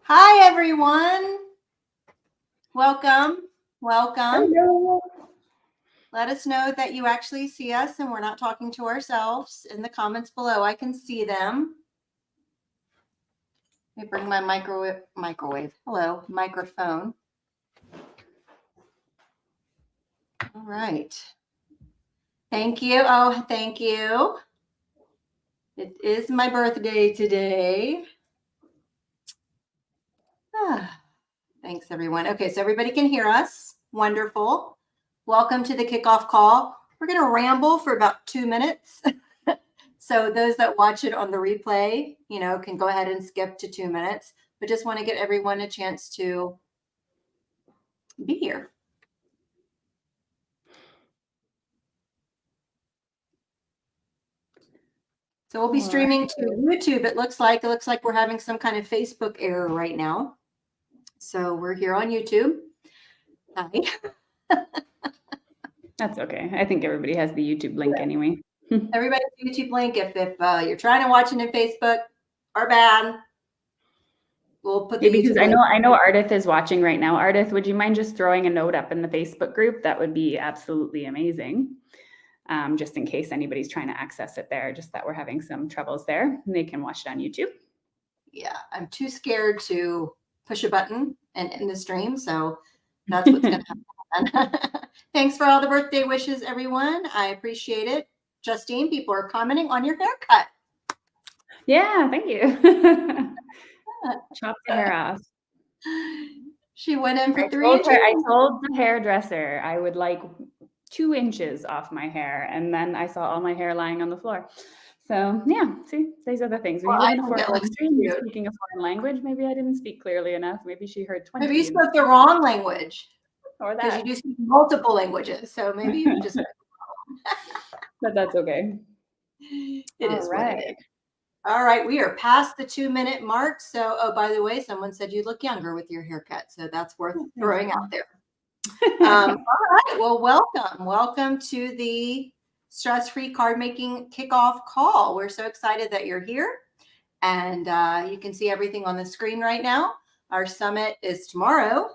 Hi, everyone. Welcome. Hello. Let us know that you actually see us and we're not talking to ourselves in the comments below. I can see them. Let me bring my microwave. Hello, microphone. All right. Thank you. Oh, thank you. It is my birthday today. Thanks, everyone. Okay, so everybody can hear us. Wonderful. Welcome to the kickoff call. We're going to ramble for about 2 minutes. So those that watch it on the replay, can go ahead and skip to 2 minutes, but just want to get everyone a chance to be here. So we'll be streaming to YouTube. It looks like we're having some kind of Facebook error right now. So we're here on YouTube. Hi. That's okay. I think everybody has the YouTube link anyway. Everybody's YouTube link. If you're trying to watch it in Facebook, our bad. We'll put the because YouTube I link. know Ardith is watching right now. Ardith, would you mind just throwing a note up in the Facebook group? That would be absolutely amazing. Just in case anybody's trying to access it there, just that we're having some troubles there, and they can watch it on YouTube. Yeah, I'm too scared to push a button and end the stream, so that's what's going to happen. Thanks for all the birthday wishes, everyone. I appreciate it. Justine, people are commenting on your haircut. Yeah, thank you. Chop the hair off. She went in for 3 inches. I told the hairdresser I would like 2 inches off my hair, and then I saw all my hair lying on the floor. So yeah, see, these are the things. When you live in a foreign country, you're speaking a foreign language. Maybe I didn't speak clearly enough. Maybe she heard 20. Maybe you spoke the wrong language. Or that. Because you do speak multiple languages, so maybe you just. But that's okay. It is what it is. All right, we are past the 2-minute mark. So, oh, by the way, someone said you look younger with your haircut. So that's worth throwing out there. All right, well, welcome to the Stress-Free Card Making Kickoff Call. We're so excited that you're here. And you can see everything on the screen right now. Our summit is tomorrow,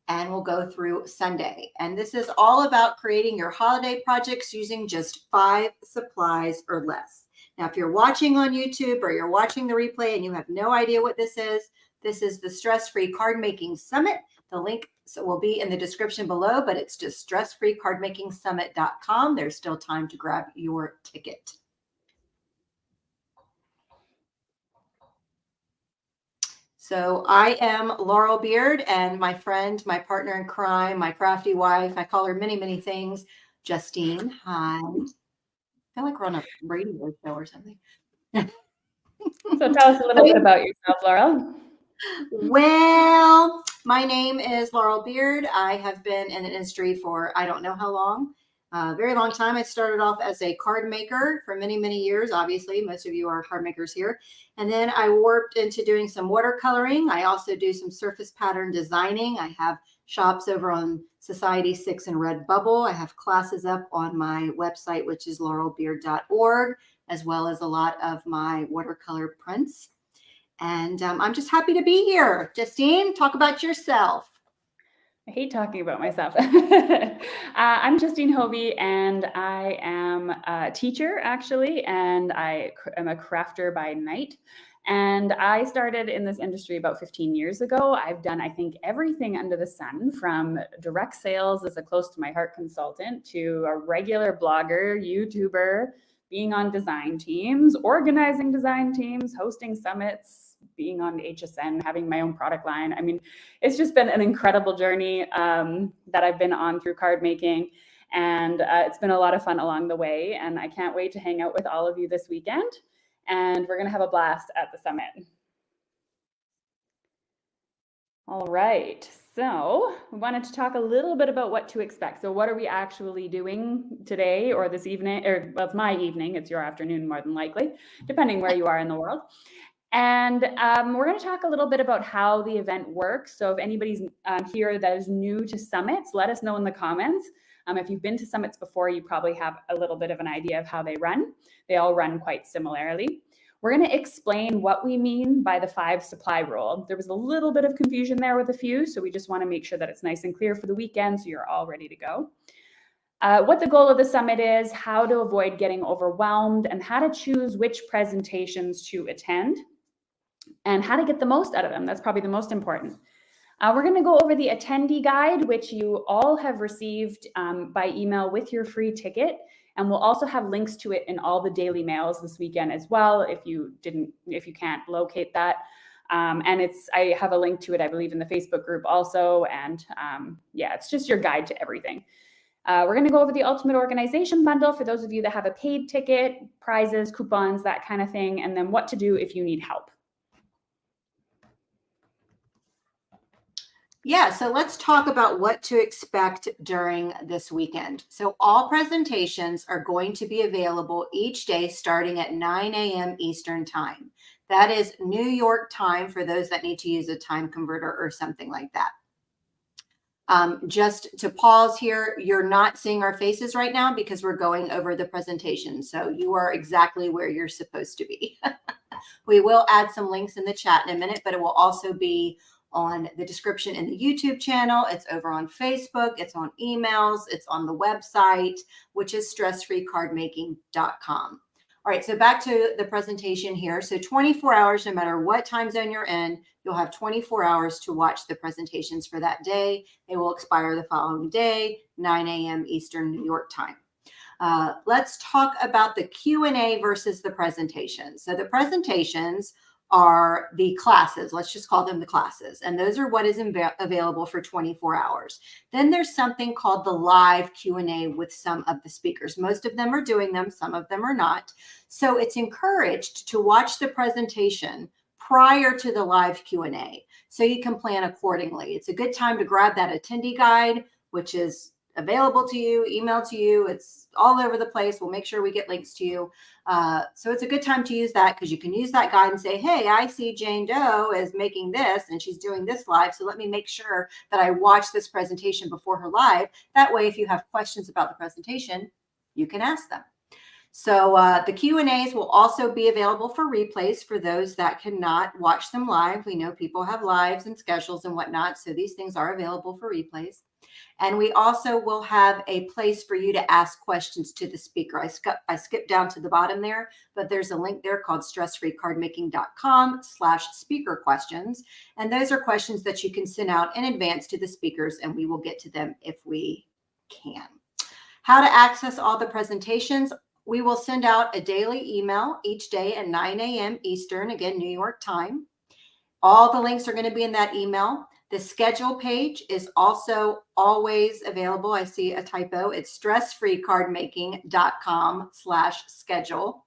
and we'll go through Sunday. And this is all about creating your holiday projects using just 5 supplies or less. Now, if you're watching on YouTube or you're watching the replay and you have no idea what this is the Stress-Free Card Making Summit. The link will be in the description below, but it's just stressfreecardmakingsummit.com. There's still time to grab your ticket. So I am Laurel Beard, and my friend, my partner in crime, my crafty wife, I call her many, many things, Justine. Hi. I feel like we're on a radio show or something. So tell us a little bit about yourself, Laurel. Well, my name is Laurel Beard. I have been in the industry for I don't know how long, a very long time. I started off as a card maker for many, many years. Obviously, most of you are card makers here. And then I warped into doing some watercoloring. I also do some surface pattern designing. I have shops over on Society 6 and Redbubble. I have classes up on my website, which is laurelbeard.org, as well as a lot of my watercolor prints. And I'm just happy to be here. Justine, talk about yourself. I hate talking about myself. I'm Justine Hovey, and I am a teacher, actually, and I am a crafter by night. And I started in this industry about 15 years ago. I've done, I think, everything under the sun, from direct sales as a close to my heart consultant to a regular blogger, YouTuber, being on design teams, organizing design teams, hosting summits, being on HSN, having my own product line. I mean, it's just been an incredible journey that I've been on through card making. And it's been a lot of fun along the way. And I can't wait to hang out with all of you this weekend. And we're going to have a blast at the summit. All right, so we wanted to talk a little bit about what to expect. So what are we actually doing today or this evening? Or well, it's my evening, it's your afternoon more than likely, depending where you are in the world. And we're going to talk a little bit about how the event works. So if anybody's here that is new to summits, let us know in the comments. If you've been to summits before, you probably have a little bit of an idea of how they run. They all run quite similarly. We're going to explain what we mean by the 5 supply rule. There was a little bit of confusion there with a few, so we just want to make sure that it's nice and clear for the weekend so you're all ready to go. What the goal of the summit is, how to avoid getting overwhelmed, and how to choose which presentations to attend, and how to get the most out of them. That's probably the most important. We're going to go over the attendee guide, which you all have received by email with your free ticket. And we'll also have links to it in all the daily mails this weekend as well, if you can't locate that. And I have a link to it, I believe, in the Facebook group also. And yeah, it's just your guide to everything. We're going to go over the Ultimate Organization Bundle for those of you that have a paid ticket, prizes, coupons, that kind of thing, and then what to do if you need help. Yeah, so let's talk about what to expect during this weekend. So all presentations are going to be available each day starting at 9 a.m. Eastern Time. That is New York time for those that need to use a time converter or something like that. Just to pause here, you're not seeing our faces right now because we're going over the presentation. So you are exactly where you're supposed to be. We will add some links in the chat in a minute, but it will also be on the description in the YouTube channel. It's over on Facebook. It's on emails. It's on the website, which is stressfreecardmaking.com. All right, so back to the presentation here. So 24 hours, no matter what time zone you're in, you'll have 24 hours to watch the presentations for that day. They will expire the following day, 9 a.m. Eastern New York time. Let's talk about the Q&A versus the presentations. So the presentations are the classes. Let's just call them the classes. And those are what is available for 24 hours. Then there's something called the live Q&A with some of the speakers. Most of them are doing them. Some of them are not. So it's encouraged to watch the presentation prior to the live Q&A so you can plan accordingly. It's a good time to grab that attendee guide, which is available to you, emailed to you. It's all over the place. We'll make sure we get links to you. So it's a good time to use that because you can use that guide and say, hey, I see Jane Doe is making this and she's doing this live. So let me make sure that I watch this presentation before her live. That way, if you have questions about the presentation, you can ask them. So the Q&As will also be available for replays for those that cannot watch them live. We know people have lives and schedules and whatnot. So these things are available for replays. And we also will have a place for you to ask questions to the speaker. I skipped down to the bottom there, but there's a link there called stressfreecardmaking.com/speaker questions. And those are questions that you can send out in advance to the speakers, and we will get to them if we can. How to access all the presentations. We will send out a daily email each day at 9 a.m. Eastern, again, New York time. All the links are going to be in that email. The schedule page is also always available. I see a typo. It's stressfreecardmaking.com/schedule.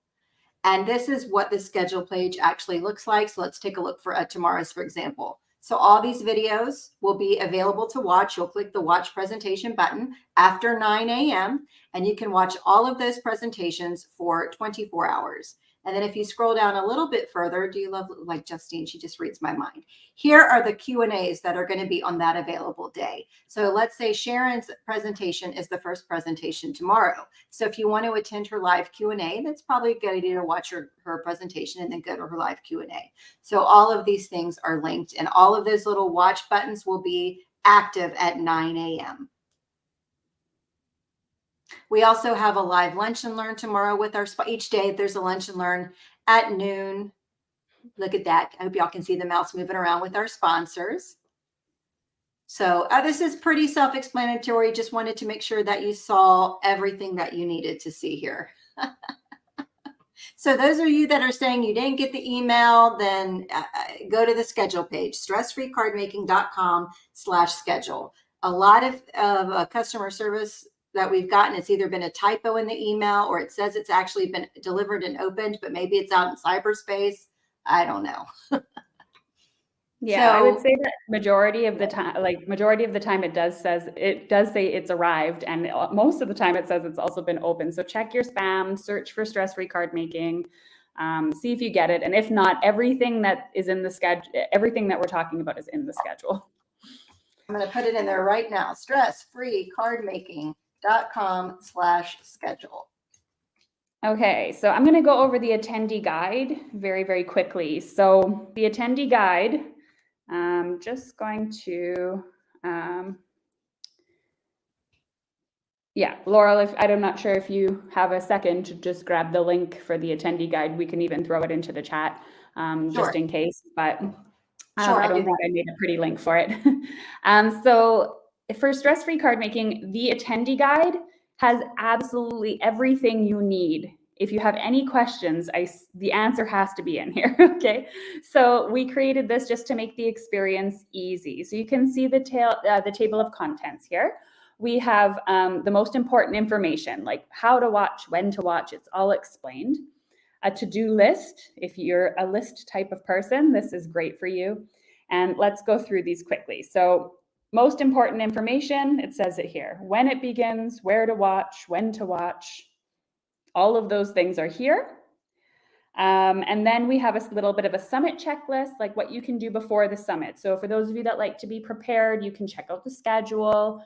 And this is what the schedule page actually looks like. So let's take a look for tomorrow's, for example. So all these videos will be available to watch. You'll click the watch presentation button after 9 a.m. and you can watch all of those presentations for 24 hours. And then if you scroll down a little bit further, do you love, like Justine, she just reads my mind. Here are the Q&As that are going to be on that available day. So let's say Sharon's presentation is the first presentation tomorrow. So if you want to attend her live Q&A, that's probably a good idea to watch her presentation and then go to her live Q&A. So all of these things are linked and all of those little watch buttons will be active at 9 a.m. We also have a live lunch and learn tomorrow with each day. There's a lunch and learn at noon. Look at that. I hope y'all can see the mouse moving around with our sponsors. So this is pretty self-explanatory. Just wanted to make sure that you saw everything that you needed to see here. So those of you that are saying you didn't get the email, then go to the schedule page, stressfreecardmaking.com/schedule. A lot of customer service that we've gotten, it's either been a typo in the email or it says it's actually been delivered and opened, but maybe it's out in cyberspace. I don't know. Yeah, so, I would say that majority of the time it does say it's arrived, and most of the time it says it's also been opened. So check your spam, search for Stress-Free Card Making, see if you get it, and if not, everything that is in the schedule, everything that we're talking about is in the schedule. I'm going to put it in there right now. stressfreecardmaking.com/schedule. Okay, so I'm going to go over the attendee guide very, very quickly. So the attendee guide, I'm just going to, yeah, Laurel, I'm not sure if you have a second to just grab the link for the attendee guide. We can even throw it into the chat just in case, but Sure, I don't think I made a pretty link for it. So for stress-free card making, the attendee guide has absolutely everything you need. If you have any questions, the answer has to be in here, okay? So we created this just to make the experience easy. So you can see the table of contents here. We have the most important information, like how to watch, when to watch, it's all explained. A to-do list, if you're a list type of person, this is great for you. And let's go through these quickly. So most important information, it says it here. When it begins, where to watch, when to watch, all of those things are here. And then we have a little bit of a summit checklist, like what you can do before the summit. So for those of you that like to be prepared, you can check out the schedule.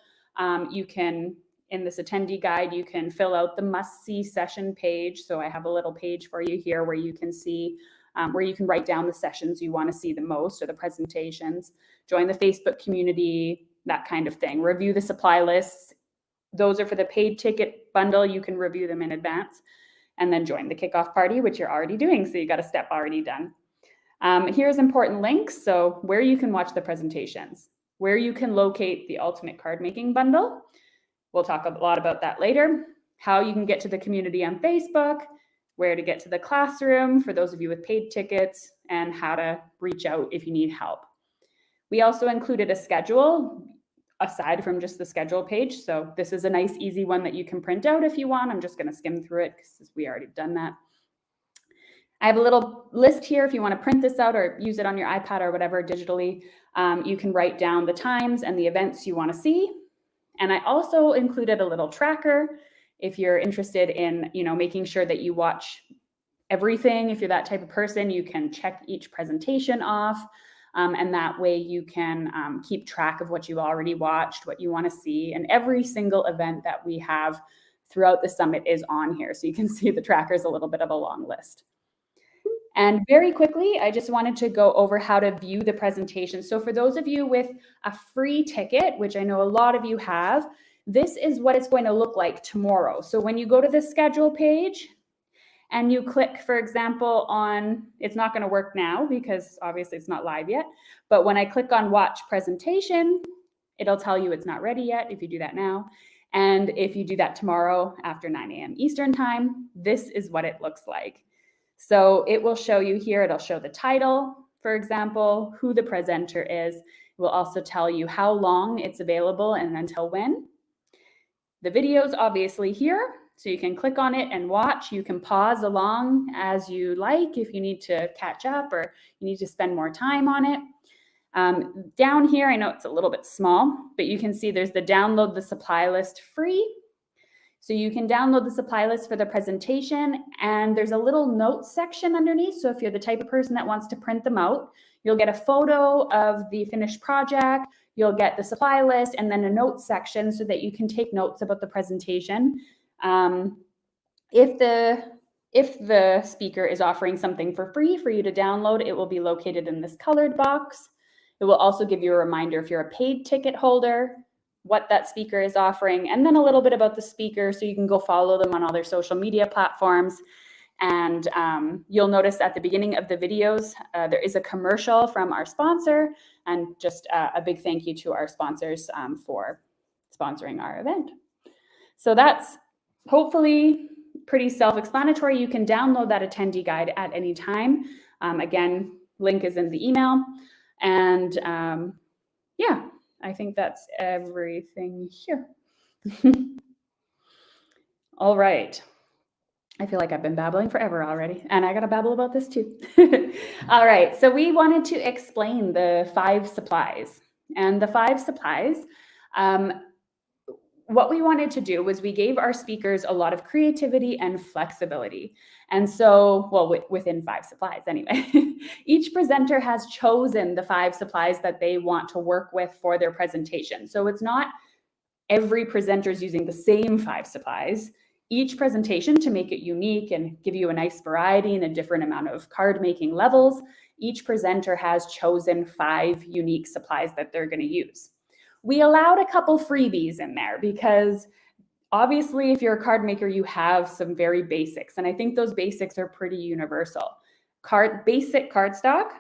You can, in this attendee guide, you can fill out the must-see session page. So I have a little page for you here where you can see, where you can write down the sessions you want to see the most or the presentations, join the Facebook community, that kind of thing. Review the supply lists. Those are for the paid ticket bundle. You can review them in advance. And then join the kickoff party, which you're already doing. So you got a step already done. Here's important links. So where you can watch the presentations, where you can locate the Ultimate Card Making Bundle. We'll talk a lot about that later. How you can get to the community on Facebook, where to get to the classroom for those of you with paid tickets, and how to reach out if you need help. We also included a schedule aside from just the schedule page. So this is a nice, easy one that you can print out if you want. I'm just going to skim through it because we already done that. I have a little list here if you want to print this out or use it on your iPad or whatever digitally. You can write down the times and the events you want to see. And I also included a little tracker if you're interested in, making sure that you watch everything. If you're that type of person, you can check each presentation off. And that way you can keep track of what you already watched, what you want to see. And every single event that we have throughout the summit is on here. So you can see the tracker is a little bit of a long list. And very quickly, I just wanted to go over how to view the presentation. So for those of you with a free ticket, which I know a lot of you have, this is what it's going to look like tomorrow. So when you go to the schedule page, and you click, for example, on, it's not going to work now because obviously it's not live yet, but when I click on watch presentation, it'll tell you it's not ready yet if you do that now. And if you do that tomorrow after 9 a.m. Eastern time, this is what it looks like. So it will show you here, it'll show the title, for example, who the presenter is. It will also tell you how long it's available and until when. The video's obviously here. So you can click on it and watch. You can pause along as you like if you need to catch up or you need to spend more time on it. Down here, I know it's a little bit small, but you can see there's the download the supply list free. So you can download the supply list for the presentation, and there's a little notes section underneath. So if you're the type of person that wants to print them out, you'll get a photo of the finished project, you'll get the supply list, and then a notes section so that you can take notes about the presentation. If the speaker is offering something for free for you to download, it will be located in this colored box. It will also give you a reminder if you're a paid ticket holder, what that speaker is offering, and then a little bit about the speaker so you can go follow them on all their social media platforms. And you'll notice at the beginning of the videos, there is a commercial from our sponsor, and just a big thank you to our sponsors for sponsoring our event. So that's hopefully pretty self-explanatory. You can download that attendee guide at any time. Again, link is in the email. And yeah, I think that's everything here. All right. I feel like I've been babbling forever already, and I got to babble about this too. All right. So we wanted to explain the 5 supplies. And the 5 supplies, what we wanted to do was we gave our speakers a lot of creativity and flexibility. And so, well, within 5 supplies anyway, each presenter has chosen the 5 supplies that they want to work with for their presentation. So it's not every presenter is using the same 5 supplies. Each presentation, to make it unique and give you a nice variety and a different amount of card making levels, each presenter has chosen 5 unique supplies that they're going to use. We allowed a couple freebies in there because obviously if you're a card maker, you have some very basics. And I think those basics are pretty universal. Basic cardstock,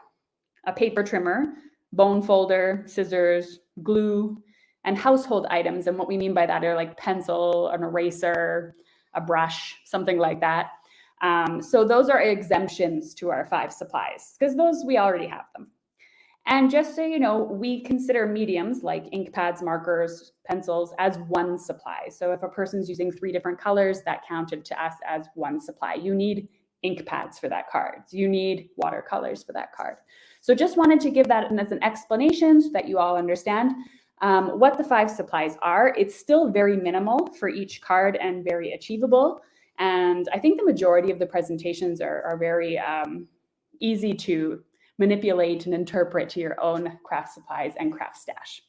a paper trimmer, bone folder, scissors, glue, and household items. And what we mean by that are like pencil, an eraser, a brush, something like that. So those are exemptions to our 5 supplies because those we already have them. And just so you know, we consider mediums like ink pads, markers, pencils as 1 supply. So if a person's using 3 different colors, that counted to us as 1 supply. You need ink pads for that card. You need watercolors for that card. So just wanted to give that as an explanation so that you all understand what the 5 supplies are. It's still very minimal for each card and very achievable. And I think the majority of the presentations are very easy to manipulate and interpret to your own craft supplies and craft stash.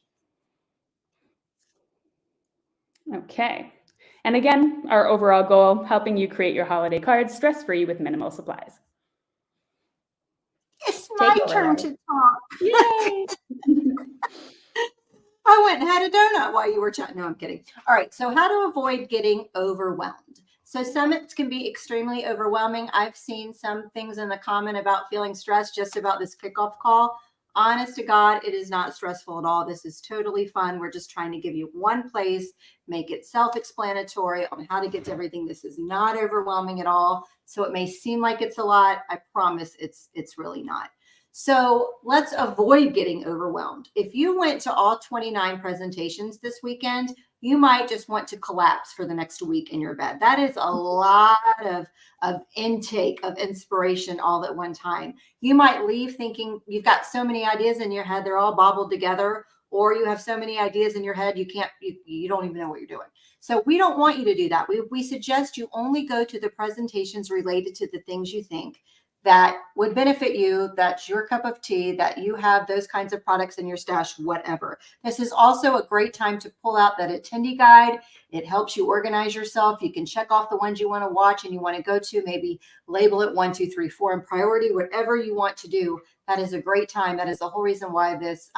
Okay. And again, our overall goal, helping you create your holiday cards stress-free with minimal supplies. It's my turn to talk. Yay! I went and had a donut while you were chatting. No, I'm kidding. All right. So how to avoid getting overwhelmed. So summits can be extremely overwhelming. I've seen some things in the comment about feeling stressed just about this kickoff call. Honest to God, it is not stressful at all. This is totally fun. We're just trying to give you one place, make it self-explanatory on how to get to everything. This is not overwhelming at all. So it may seem like it's a lot. I promise it's really not. So let's avoid getting overwhelmed. If you went to all 29 presentations this weekend, you might just want to collapse for the next week in your bed. That is a lot of intake of inspiration all at one time. You might leave thinking you've got so many ideas in your head, they're all bobbled together, or you have so many ideas in your head, you don't even know what you're doing. So we don't want you to do that. We suggest you only go to the presentations related to the things you think that would benefit you, that's your cup of tea, that you have those kinds of products in your stash, whatever. This is also a great time to pull out that attendee guide. It helps you organize yourself. You can check off the ones you want to watch and you want to go to, maybe label it 1, 2, 3, 4 in priority, whatever you want to do. That is a great time. That is the whole reason why this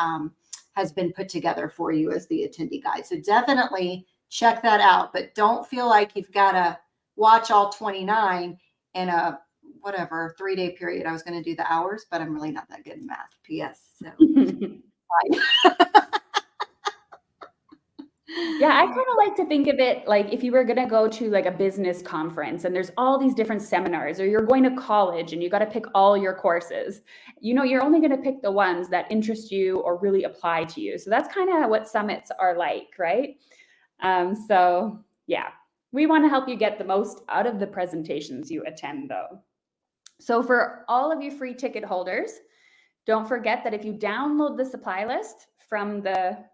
has been put together for you as the attendee guide. So definitely check that out, but don't feel like you've got to watch all 29 in a whatever 3-day period. I was going to do the hours, but I'm really not that good in math. PS. So yeah, I kind of like to think of it like if you were going to go to like a business conference and there's all these different seminars, or you're going to college and you got to pick all your courses. You know, you're only going to pick the ones that interest you or really apply to you. So that's kind of what summits are like, right? So yeah, we want to help you get the most out of the presentations you attend though. So for all of you free ticket holders, don't forget that if you download the supply list from the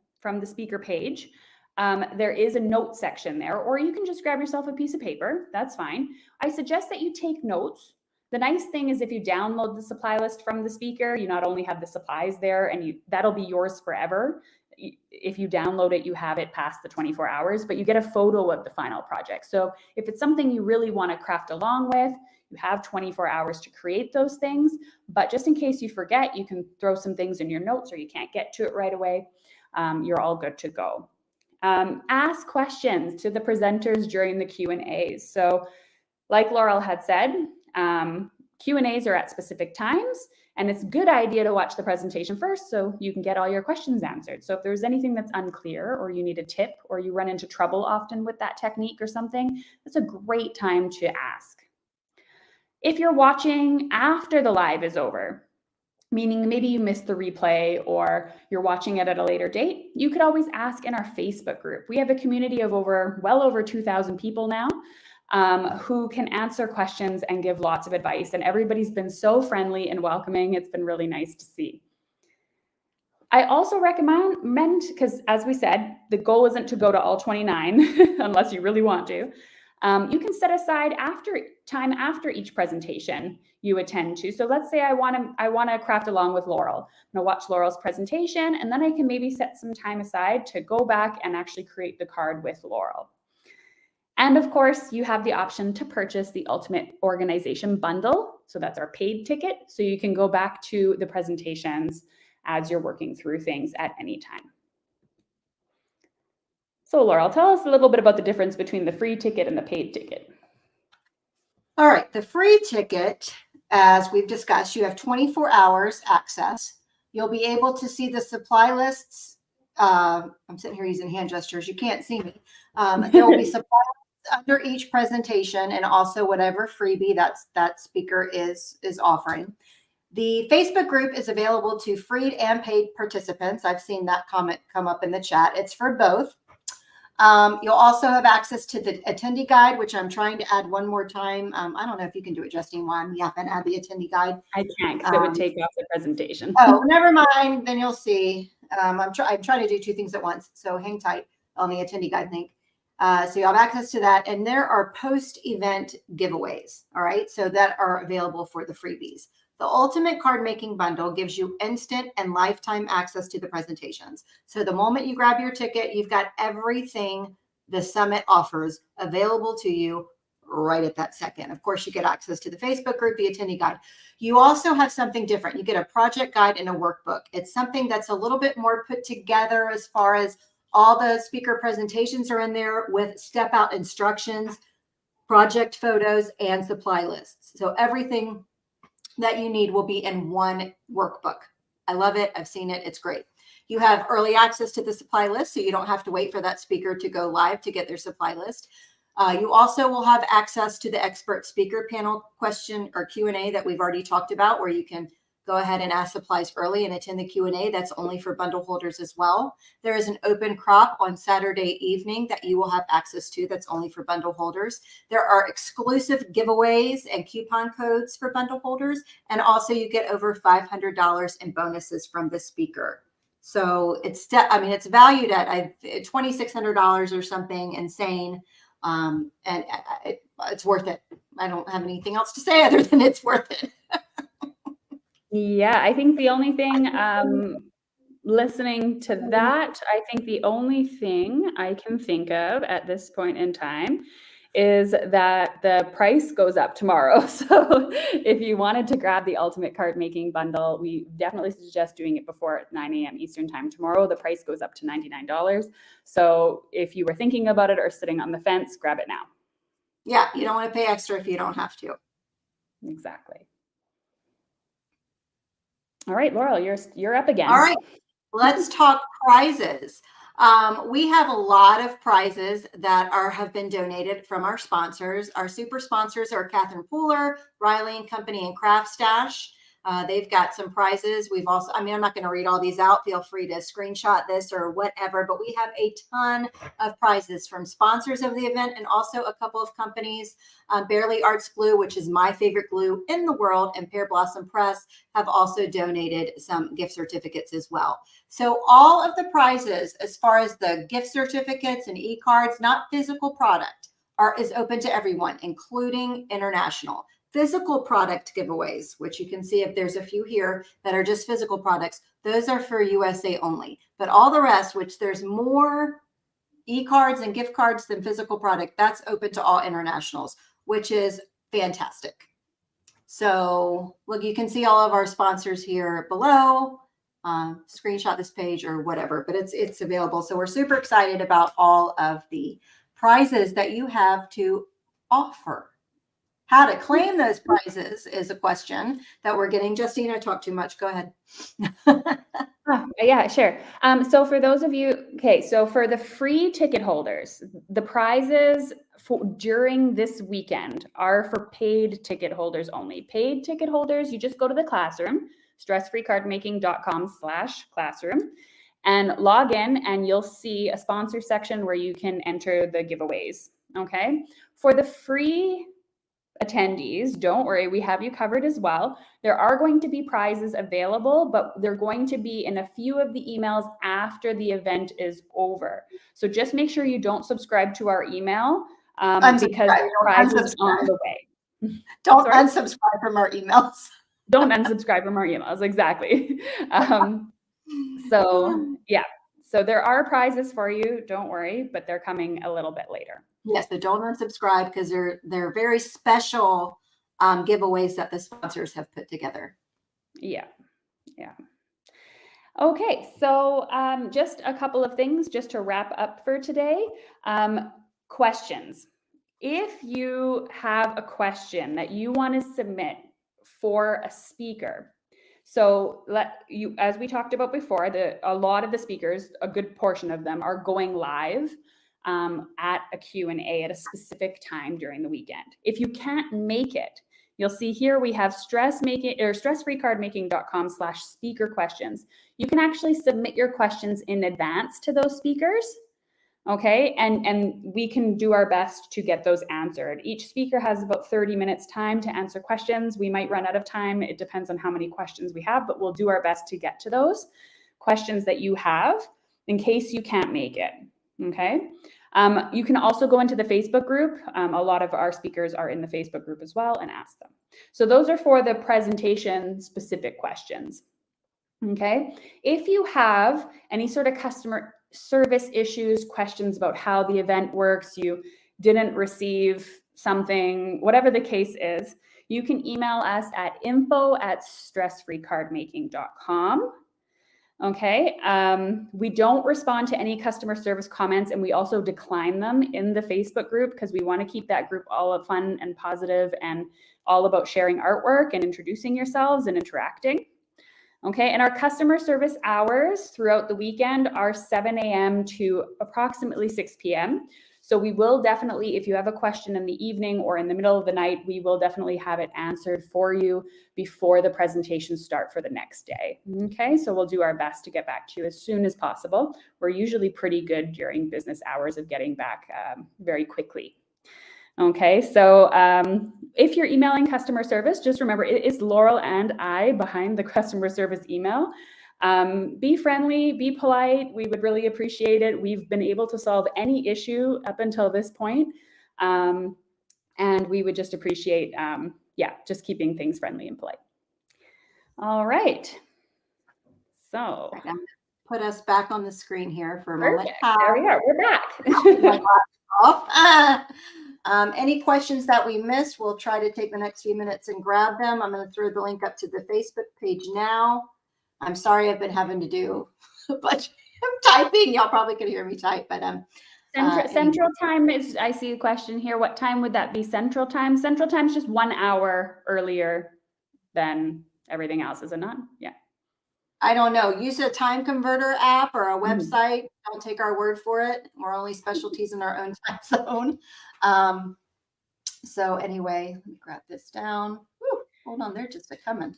speaker page, there is a note section there, or you can just grab yourself a piece of paper. That's fine. I suggest that you take notes. The nice thing is if you download the supply list from the speaker, you not only have the supplies there and that'll be yours forever. If you download it, you have it past the 24 hours, but you get a photo of the final project. So if it's something you really want to craft along with, you have 24 hours to create those things. But just in case you forget, you can throw some things in your notes or you can't get to it right away. You're all good to go. Ask questions to the presenters during the Q&As. So like Laurel had said, Q&As are at specific times, and it's a good idea to watch the presentation first so you can get all your questions answered. So if there's anything that's unclear or you need a tip or you run into trouble often with that technique or something, that's a great time to ask. If you're watching after the live is over, meaning maybe you missed the replay or you're watching it at a later date, you could always ask in our Facebook group. We have a community of well over 2,000 people now who can answer questions and give lots of advice. And everybody's been so friendly and welcoming. It's been really nice to see. I also recommend, because as we said, the goal isn't to go to all 29 unless you really want to. You can set aside time after each presentation you attend to. So let's say I want to craft along with Laurel. I'm going to watch Laurel's presentation, and then I can maybe set some time aside to go back and actually create the card with Laurel. And of course, you have the option to purchase the Ultimate Organization Bundle. So that's our paid ticket. So you can go back to the presentations as you're working through things at any time. So Laurel, tell us a little bit about the difference between the free ticket and the paid ticket. All right, the free ticket, as we've discussed, you have 24 hours access. You'll be able to see the supply lists. I'm sitting here using hand gestures. You can't see me. There will be supply lists under each presentation, and also whatever freebie that speaker is offering. The Facebook group is available to free and paid participants. I've seen that comment come up in the chat. It's for both. You'll also have access to the attendee guide, which I'm trying to add one more time. I don't know if you can do it, Justine, while I'm yapping, add the attendee guide. I can't, because it would take off the presentation. Oh, never mind. Then you'll see. I'm trying to do two things at once. So hang tight on the attendee guide link. So you have access to that. And there are post-event giveaways, all right, so that are available for the freebies. The Ultimate Card Making Bundle gives you instant and lifetime access to the presentations. So the moment you grab your ticket, you've got everything the summit offers available to you right at that second. Of course, you get access to the Facebook group, the attendee guide. You also have something different. You get a project guide and a workbook. It's something that's a little bit more put together as far as all the speaker presentations are in there with step-out instructions, project photos, and supply lists. So everything that you need will be in one workbook. I love it. I've seen it. It's great. You have early access to the supply list, so you don't have to wait for that speaker to go live to get their supply list. You also will have access to the expert speaker panel question or Q&A that we've already talked about, where you can go ahead and ask supplies early and attend the Q&A. That's only for bundle holders as well. There is an open crop on Saturday evening that you will have access to. That's only for bundle holders. There are exclusive giveaways and coupon codes for bundle holders. And also you get over $500 in bonuses from the speaker. So it's valued at $2,600 or something insane. And it's worth it. I don't have anything else to say other than it's worth it. Yeah, I think the only thing, listening to that, I think the only thing I can think of at this point in time is that the price goes up tomorrow. So if you wanted to grab the Ultimate Card Making Bundle, we definitely suggest doing it before 9 a.m. Eastern time tomorrow. The price goes up to $99. So if you were thinking about it or sitting on the fence, grab it now. Yeah, you don't want to pay extra if you don't have to. Exactly. All right, Laurel, you're up again. All right, let's talk prizes. We have a lot of prizes that have been donated from our sponsors. Our super sponsors are Catherine Pooler, Riley and Company, and Craft Stash. They've got some prizes. We've also, I'm not going to read all these out. Feel free to screenshot this or whatever, but we have a ton of prizes from sponsors of the event and also a couple of companies. Bearly Arts Glue, which is my favorite glue in the world, and Pear Blossom Press have also donated some gift certificates as well. So all of the prizes, as far as the gift certificates and e-cards, not physical product, is open to everyone, including international. Physical product giveaways, which you can see if there's a few here that are just physical products, those are for USA only. But all the rest, which there's more e-cards and gift cards than physical product, that's open to all internationals, which is fantastic. So look, you can see all of our sponsors here below. Screenshot this page or whatever, but it's available. So we're super excited about all of the prizes that you have to offer. How to claim those prizes is a question that we're getting. Justine, I talk too much. Go ahead. Yeah, sure. So for those of you, so for the free ticket holders, the prizes during this weekend are for paid ticket holders only. Paid ticket holders, you just go to the classroom, stressfreecardmaking.com/classroom, and log in, and you'll see a sponsor section where you can enter the giveaways. Okay. For the free attendees, don't worry, we have you covered as well. There are going to be prizes available, but they're going to be in a few of the emails after the event is over. So just make sure you don't subscribe to our email because the prize is on the way. Don't unsubscribe from our emails. Don't unsubscribe from our emails, exactly. So yeah, so there are prizes for you, don't worry, but they're coming a little bit later. Yes, so don't unsubscribe because they're very special giveaways that the sponsors have put together. Yeah. Okay, so just a couple of things just to wrap up for today. Questions. If you have a question that you want to submit for a speaker, so as we talked about before, a lot of the speakers, a good portion of them, are going live at a Q&A at a specific time during the weekend. If you can't make it, you'll see here we have stressfreecardmaking.com/speaker questions. You can actually submit your questions in advance to those speakers. Okay, and we can do our best to get those answered. Each speaker has about 30 minutes time to answer questions. We might run out of time. It depends on how many questions we have, but we'll do our best to get to those questions that you have in case you can't make it. Okay. You can also go into the Facebook group. A lot of our speakers are in the Facebook group as well and ask them. So those are for the presentation specific questions. Okay. If you have any sort of customer service issues, questions about how the event works, you didn't receive something, whatever the case is, you can email us at info@stressfreecardmaking.com. Okay. We don't respond to any customer service comments, and we also decline them in the Facebook group because we want to keep that group all fun and positive and all about sharing artwork and introducing yourselves and interacting. Okay, and our customer service hours throughout the weekend are 7 a.m. to approximately 6 p.m. So we will definitely, if you have a question in the evening or in the middle of the night, we will definitely have it answered for you before the presentations start for the next day. Okay, so we'll do our best to get back to you as soon as possible. We're usually pretty good during business hours of getting back very quickly. Okay, so if you're emailing customer service, just remember it is Laurel and I behind the customer service email. Be friendly, be polite. We would really appreciate it. We've been able to solve any issue up until this point. And we would just appreciate, just keeping things friendly and polite. All right. So put us back on the screen here for a moment. There we are. We're back. Any questions that we missed, we'll try to take the next few minutes and grab them. I'm going to throw the link up to the Facebook page now. I'm sorry I've been having to do a bunch of typing. Y'all probably could hear me type, but Central time is, I see a question here. What time would that be Central time? Central time is just 1 hour earlier than everything else, is it not? Yeah. I don't know. Use a time converter app or a website. Don't take our word for it. We're only specialties in our own time zone. So anyway, let me grab this down. Woo, hold on, they're just coming.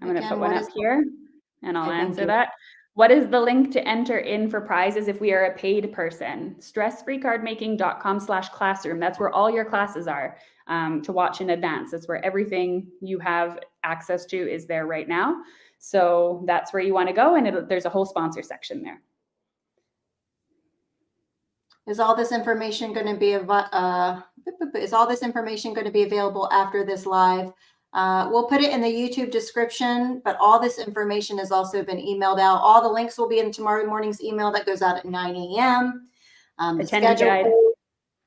I'm going to put one up here and I'll answer that. What is the link to enter in for prizes if we are a paid person? stressfreecardmaking.com/classroom. That's where all your classes are to watch in advance. That's where everything you have access to is there right now. So that's where you want to go. And there's a whole sponsor section there. Is all this information going to be available after this live? We'll put it in the YouTube description, but all this information has also been emailed out. All the links will be in tomorrow morning's email that goes out at 9 a.m. The schedule guide.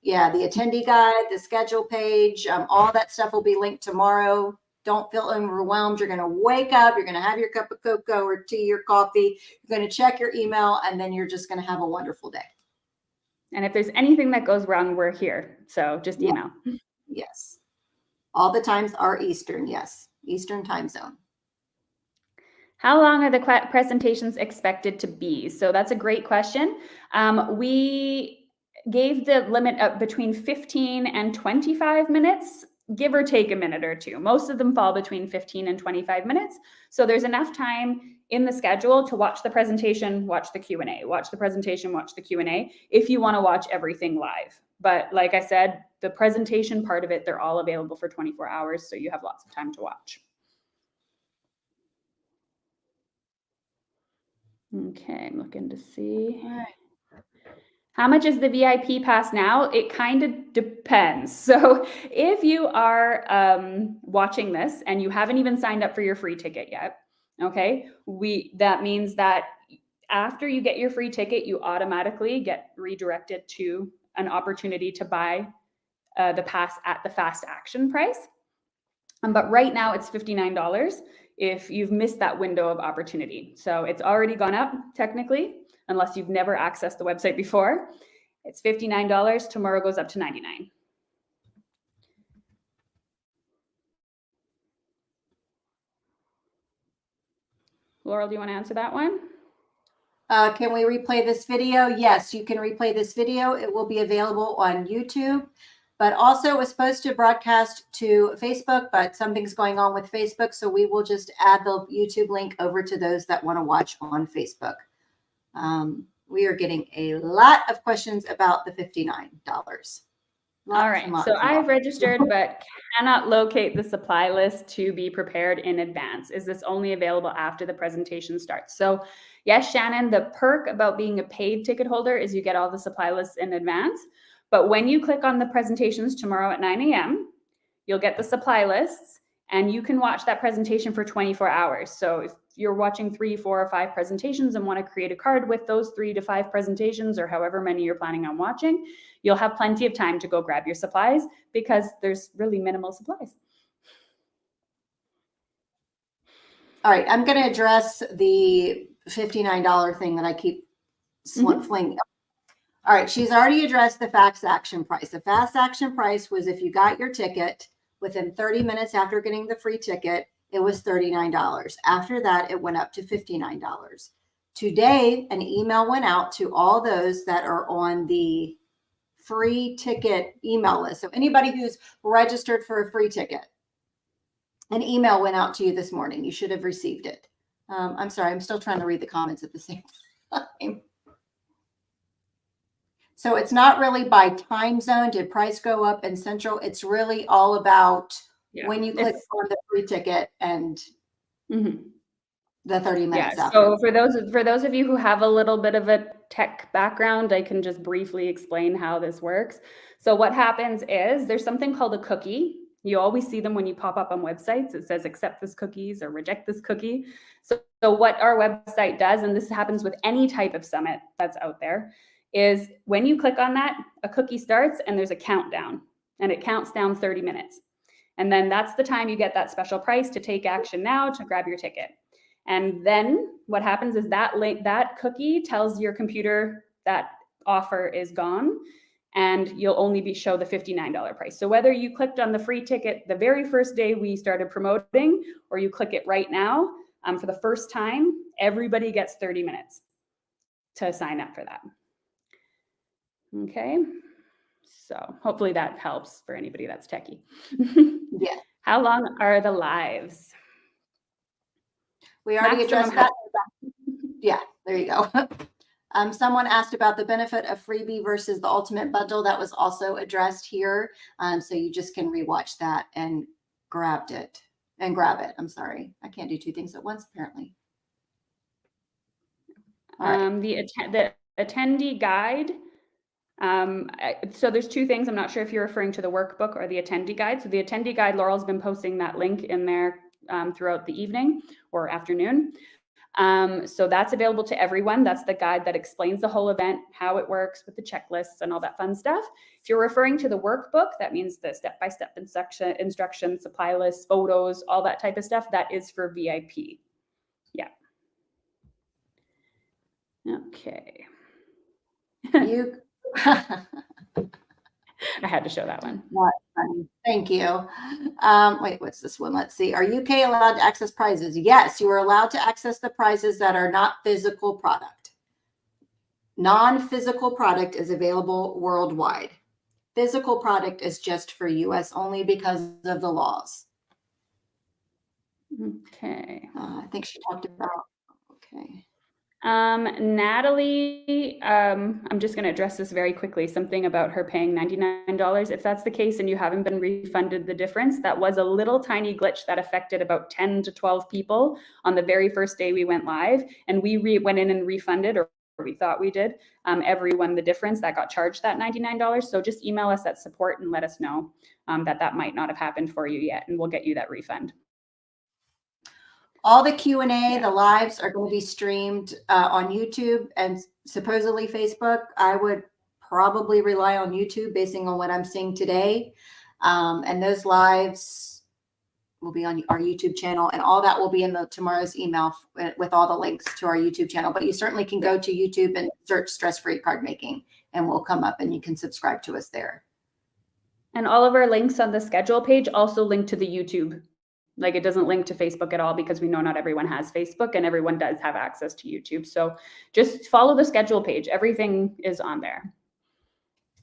Yeah, the attendee guide, the schedule page, all that stuff will be linked tomorrow. Don't feel overwhelmed. You're going to wake up, you're going to have your cup of cocoa or tea or coffee. You're going to check your email, and then you're just going to have a wonderful day. And if there's anything that goes wrong, we're here. So just email. Yes. All the times are Eastern. Yes. Eastern time zone. How long are the presentations expected to be? So that's a great question. We gave the limit of between 15 and 25 minutes, give or take a minute or two. Most of them fall between 15 and 25 minutes. So there's enough time in the schedule to watch the presentation, watch the Q&A, watch the presentation, watch the Q&A, if you want to watch everything live. But like I said, the presentation part of it, they're all available for 24 hours. So you have lots of time to watch. Okay, I'm looking to see. All right. How much is the VIP pass now? It kind of depends. So if you are watching this and you haven't even signed up for your free ticket yet, okay, that means that after you get your free ticket, you automatically get redirected to an opportunity to buy the pass at the fast action price. But right now it's $59 if you've missed that window of opportunity. So it's already gone up technically, unless you've never accessed the website before. It's $59. Tomorrow goes up to $99. Laurel, do you want to answer that one? Can we replay this video? Yes, you can replay this video. It will be available on YouTube, but also it was supposed to broadcast to Facebook, but something's going on with Facebook. So we will just add the YouTube link over to those that want to watch on Facebook. We are getting a lot of questions about the $59. All right, so I've registered but cannot locate the supply list to be prepared in advance. Is this only available after the presentation starts? So yes, Shannon, the perk about being a paid ticket holder is you get all the supply lists in advance. But when you click on the presentations tomorrow at 9 a.m., you'll get the supply lists and you can watch that presentation for 24 hours. So if you're watching 3, 4, or 5 presentations and want to create a card with those 3 to 5 presentations or however many you're planning on watching, you'll have plenty of time to go grab your supplies because there's really minimal supplies. All right, I'm going to address the $59 thing that I keep flinging. All right, she's already addressed the fast action price. The fast action price was if you got your ticket within 30 minutes after getting the free ticket, it was $39. After that, it went up to $59. Today, an email went out to all those that are on the free ticket email list. So anybody who's registered for a free ticket, an email went out to you this morning. You should have received it. I'm sorry, I'm still trying to read the comments at the same time. So it's not really by time zone. Did price go up in Central? It's really all about when you click on the free ticket and the 30 minutes after. So for those of you who have a little bit of a tech background, I can just briefly explain how this works. So what happens is there's something called a cookie. You always see them when you pop up on websites. It says accept this cookies or reject this cookie. So what our website does, and this happens with any type of summit that's out there, is when you click on that, a cookie starts and there's a countdown and it counts down 30 minutes. And then that's the time you get that special price to take action now to grab your ticket. And then what happens is that cookie tells your computer that offer is gone and you'll only show the $59 price. So whether you clicked on the free ticket the very first day we started promoting, or you click it right now, for the first time, everybody gets 30 minutes to sign up for that. Okay, so hopefully that helps for anybody that's techie. Yeah. How long are the lives? We already addressed that. Yeah, there you go. Someone asked about the benefit of freebie versus the ultimate bundle. That was also addressed here. So you just can rewatch that and grab it. I'm sorry. I can't do 2 things at once, apparently. All right. The attendee guide. So there's 2 things. I'm not sure if you're referring to the workbook or the attendee guide. So the attendee guide, Laurel's been posting that link in there throughout the evening or afternoon. So that's available to everyone. That's the guide that explains the whole event, how it works with the checklists and all that fun stuff. If you're referring to the workbook, that means the step-by-step instructions, supply lists, photos, all that type of stuff. That is for VIP. Yeah. Okay. I had to show that one. Thank you. Wait, what's this one? Let's see. Are UK allowed to access prizes? Yes, you are allowed to access the prizes that are not physical product. Non-physical product is available worldwide. Physical product is just for US only because of the laws. Okay. I think she talked about, okay. Natalie, I'm just going to address this very quickly. Something about her paying $99. If that's the case and you haven't been refunded the difference, that was a little tiny glitch that affected about 10 to 12 people on the very first day we went live. And we went in and refunded, or we thought we did, everyone the difference that got charged that $99. So just email us at support and let us know that might not have happened for you yet, and we'll get you that refund. All the Q&A, the lives are going to be streamed on YouTube and supposedly Facebook. I would probably rely on YouTube basing on what I'm seeing today. And those lives will be on our YouTube channel, and all that will be in tomorrow's email with all the links to our YouTube channel. But you certainly can go to YouTube and search Stress-Free Card Making, and we'll come up and you can subscribe to us there. And all of our links on the schedule page also link to the YouTube. Like, it doesn't link to Facebook at all, because we know not everyone has Facebook and everyone does have access to YouTube. So just follow the schedule page. Everything is on there.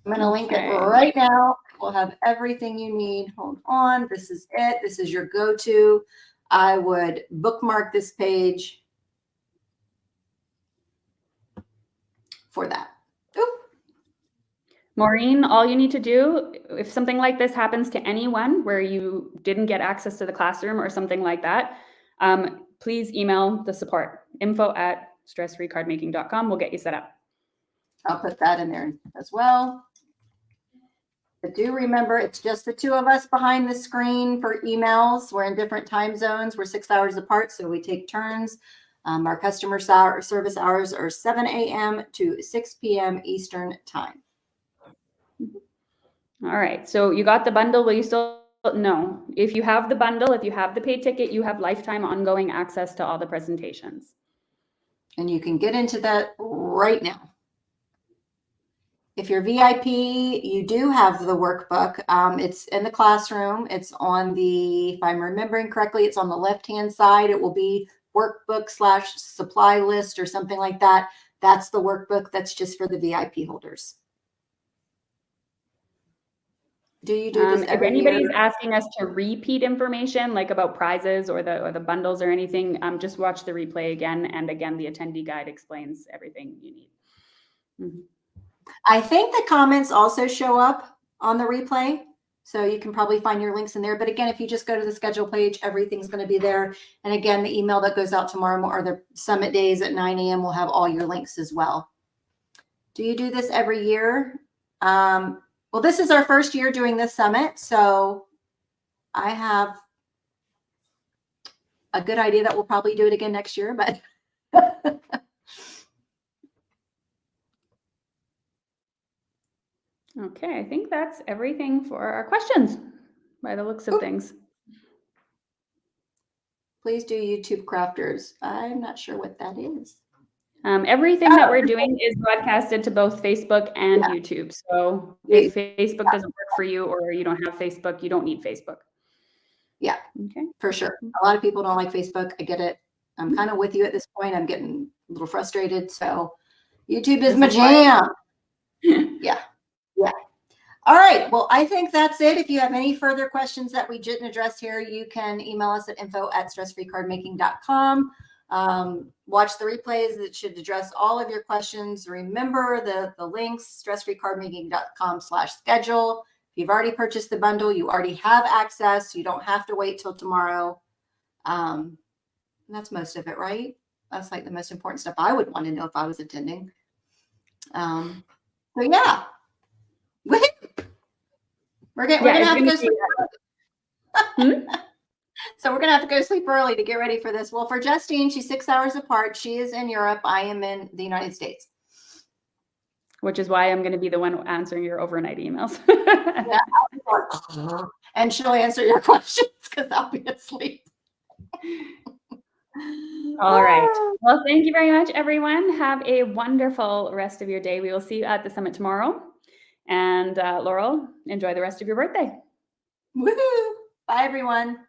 I'm going to link it right now. We'll have everything you need. Hold on. This is it. This is your go-to. I would bookmark this page for that. Oop. Maureen, all you need to do, if something like this happens to anyone where you didn't get access to the classroom or something like that, please email the support, info@stressfreecardmaking.com. We'll get you set up. I'll put that in there as well. But do remember, it's just the two of us behind the screen for emails. We're in different time zones. We're 6 hours apart, so we take turns. Our customer service hours are 7 a.m. to 6 p.m. Eastern time. All right, so you got the bundle. Will you still? No. If you have the bundle, if you have the paid ticket, you have lifetime ongoing access to all the presentations. And you can get into that right now. If you're VIP, you do have the workbook. It's in the classroom. It's on the, if I'm remembering correctly, it's on the left-hand side. It will be workbook/supply list or something like that. That's the workbook. That's just for the VIP holders. Do you do this every If anybody's year? asking us to repeat information, like about prizes or the bundles or anything, just watch the replay again. And again, the attendee guide explains everything you need. Mm-hmm. I think the comments also show up on the replay, so you can probably find your links in there. But again, if you just go to the schedule page, everything's going to be there. And again, the email that goes out tomorrow, or the summit days at 9 a.m. will have all your links as well. Do you do this every year? Well, this is our first year doing this summit, so I have a good idea that we'll probably do it again next year, but Okay, I think that's everything for our questions by the looks of things. Please do YouTube Crafters. I'm not sure what that is. Everything that we're doing is broadcasted to both Facebook and YouTube. So if Facebook doesn't work for you, or you don't have Facebook, you don't need Facebook. Yeah, okay, for sure. A lot of people don't like Facebook. I get it. I'm kind of with you at this point. I'm getting a little frustrated. So YouTube is my jam. Yeah. Yeah. All right. Well, I think that's it. If you have any further questions that we didn't address here, you can email us at info@stressfreecardmaking.com. Watch the replays. That should address all of your questions. Remember the links, stressfreecardmaking.com/schedule. If you've already purchased the bundle, you already have access. You don't have to wait till tomorrow. That's most of it, right? That's like the most important stuff I would want to know if I was attending. So yeah. We're gonna have to go sleep early. So we're gonna have to go sleep early to get ready for this. Well, for Justine, she's 6 hours apart. She is in Europe. I am in the United States. Which is why I'm going to be the one answering your overnight emails. Yeah, and she'll answer your questions because I'll be asleep. All right. Well, thank you very much, everyone. Have a wonderful rest of your day. We will see you at the summit tomorrow. And Laurel, enjoy the rest of your birthday. Woohoo! Bye, everyone.